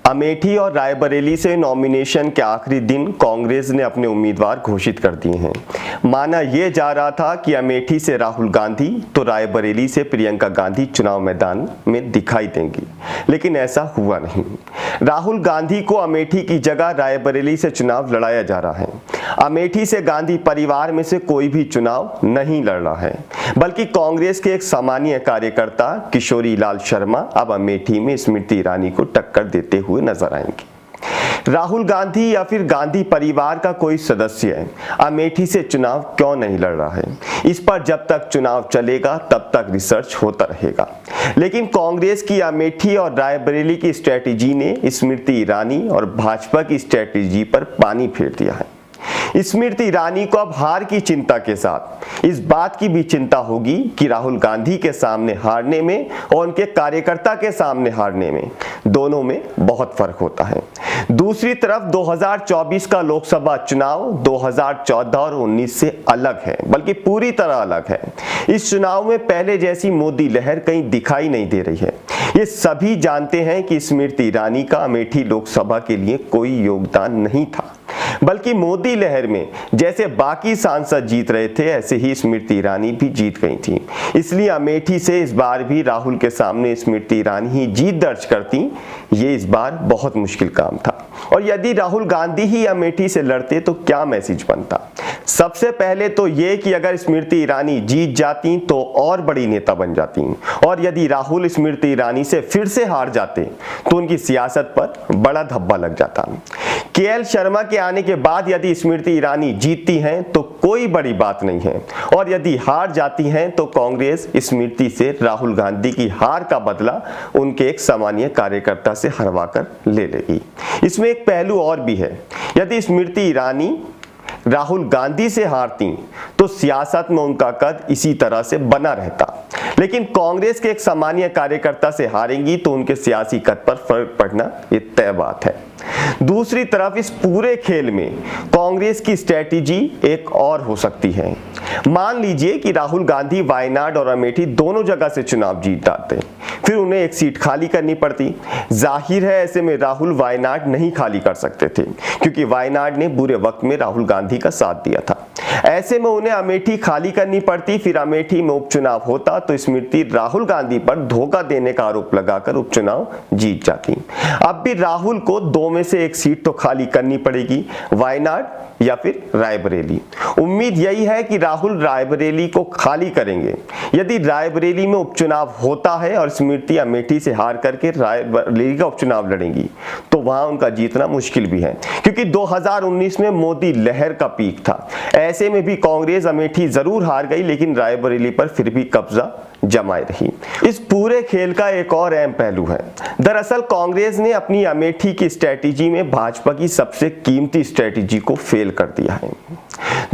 अमेठी और रायबरेली से नॉमिनेशन के आखिरी दिन कांग्रेस ने अपने उम्मीदवार घोषित कर दिए हैं। माना यह जा रहा था कि अमेठी से राहुल गांधी तो रायबरेली से प्रियंका गांधी चुनाव मैदान में दिखाई देंगी, लेकिन ऐसा हुआ नहीं। राहुल गांधी को अमेठी की जगह रायबरेली से चुनाव लड़ाया जा रहा है। अमेठी से गांधी परिवार में से कोई भी चुनाव नहीं लड़ रहा है, बल्कि कांग्रेस के एक सामान्य कार्यकर्ता किशोरी लाल शर्मा अब अमेठी में स्मृति ईरानी को टक्कर देते हुए नजर आएंगे। राहुल गांधी या फिर गांधी परिवार का कोई सदस्य अमेठी से चुनाव क्यों नहीं लड़ रहा है, इस पर जब तक चुनाव चलेगा तब तक रिसर्च होता रहेगा। लेकिन कांग्रेस की अमेठी और रायबरेली की स्ट्रेटेजी ने स्मृति ईरानी और भाजपा की स्ट्रेटेजी पर पानी फेर दिया है। स्मृति ईरानी को अब हार की चिंता के साथ इस बात की भी चिंता होगी कि राहुल गांधी के सामने हारने में और उनके कार्यकर्ता के सामने हारने में दोनों में बहुत फर्क होता है। दूसरी तरफ 2024 का लोकसभा चुनाव 2014 और 19 से अलग है, बल्कि पूरी तरह अलग है। इस चुनाव में पहले जैसी मोदी लहर कहीं दिखाई नहीं दे रही है। ये सभी जानते हैं कि स्मृति ईरानी का अमेठी लोकसभा के लिए कोई योगदान नहीं था, बल्कि मोदी लहर में जैसे बाकी सांसद जीत रहे थे ऐसे ही स्मृति ईरानी भी जीत गई थी। इसलिए अमेठी से इस बार भी राहुल के सामने स्मृति ईरानी ही जीत दर्ज करती, ये इस बार बहुत मुश्किल काम था। और यदि राहुल गांधी ही अमेठी से लड़ते तो क्या मैसेज बनता? सबसे पहले तो ये कि अगर स्मृति ईरानी जीत जाती तो और बड़ी नेता बन जाती, और यदि राहुल स्मृति ईरानी से फिर से हार जाते तो उनकी सियासत पर बड़ा धब्बा लग जाता। केएल शर्मा के आने के बाद यदि स्मृति ईरानी जीतती हैं तो कोई बड़ी बात नहीं है, और यदि हार जाती हैं तो कांग्रेस स्मृति से राहुल गांधी की हार का बदला उनके एक सामान्य कार्यकर्ता से हरवा कर ले लेगी। इसमें एक पहलू और भी है। यदि स्मृति ईरानी राहुल गांधी से हारती तो सियासत में उनका कद इसी तरह से बना रहता, लेकिन कांग्रेस के एक सामान्य कार्यकर्ता से हारेंगी तो उनके सियासी कद पर फर्क पड़ना ये तय बात है। दूसरी तरफ इस पूरे खेल में कांग्रेस की स्ट्रेटेजी एक और हो सकती है। मान लीजिए कि राहुल गांधी वायनाड और अमेठी दोनों जगह से चुनाव जीत जाते, फिर उन्हें एक सीट खाली करनी पड़ती। जाहिर है ऐसे में राहुल वायनाड नहीं खाली कर सकते थे, क्योंकि वायनाड ने बुरे वक्त में राहुल गांधी का साथ दिया था। ऐसे में उन्हें अमेठी खाली करनी पड़ती, फिर अमेठी में उपचुनाव होता तो स्मृति राहुल गांधी पर धोखा देने का आरोप लगाकर उपचुनाव जीत जाती। अब भी राहुल को दो में से एक सीट तो खाली करनी पड़ेगी, वायनाड या फिर रायबरेली। उम्मीद यही है कि राहुल रायबरेली को खाली करेंगे। यदि रायबरेली में उपचुनाव होता है और स्मृति अमेठी से हार करके रायबरेली का उपचुनाव लड़ेंगी तो वहां उनका जीतना मुश्किल भी है, क्योंकि 2019 में मोदी लहर का पीक था। ऐसे में भी कांग्रेस अमेठी जरूर हार गई, लेकिन रायबरेली पर फिर भी कब्जा जमाए रही। इस पूरे खेल का एक और अहम पहलू है। दरअसल कांग्रेस ने अपनी अमेठी की स्ट्रेटेजी में भाजपा की सबसे कीमती स्ट्रेटेजी को फेल कर दिया है।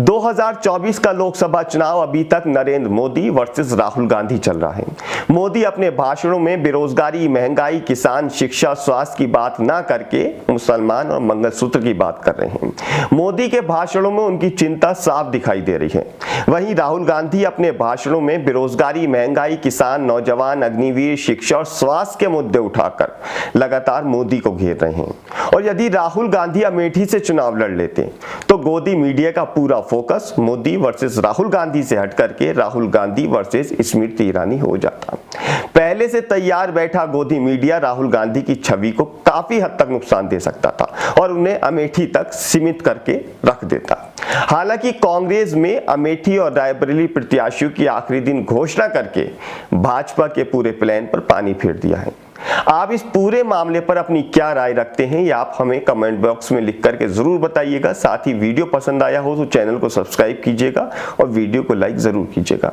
2024 का लोकसभा चुनाव अभी तक नरेंद्र मोदी वर्सेस राहुल गांधी चल रहा है। मोदी अपने भाषणों में बेरोजगारी, महंगाई, किसान, शिक्षा, स्वास्थ्य की बात ना करके मुसलमान और मंगलसूत्र की बात कर रहे हैं। मोदी के भाषणों में उनकी चिंता साफ दिखाई दे रही है। वहीं राहुल गांधी अपने भाषणों में बेरोजगारी, महंगाई, किसान, नौजवान, अग्निवीर, शिक्षा और स्वास्थ्य के मुद्दे उठाकर लगातार मोदी को घेर रहे हैं। और यदि राहुल गांधी अमेठी से चुनाव लड़ लेते तो गोदी मीडिया का पूरा फोकस मोदी वर्सेस राहुल गांधी से हट करके राहुल गांधी वर्सेस स्मृति ईरानी हो जाता। पहले से तैयार बैठा गोदी मीडिया राहुल गांधी की छवि को काफी हद तक नुकसान दे सकता था और उन्हें अमेठी तक सीमित करके रख देता। हालांकि कांग्रेस में अमेठी और रायबरेली प्रत्याशियों की आखिरी दिन घोषणा करके भाजपा के पूरे प्लान पर पानी फेर दिया है। आप इस पूरे मामले पर अपनी क्या राय रखते हैं, या आप हमें कमेंट बॉक्स में लिख करके जरूर बताइएगा। साथ ही वीडियो पसंद आया हो तो चैनल को सब्सक्राइब कीजिएगा और वीडियो को लाइक जरूर कीजिएगा।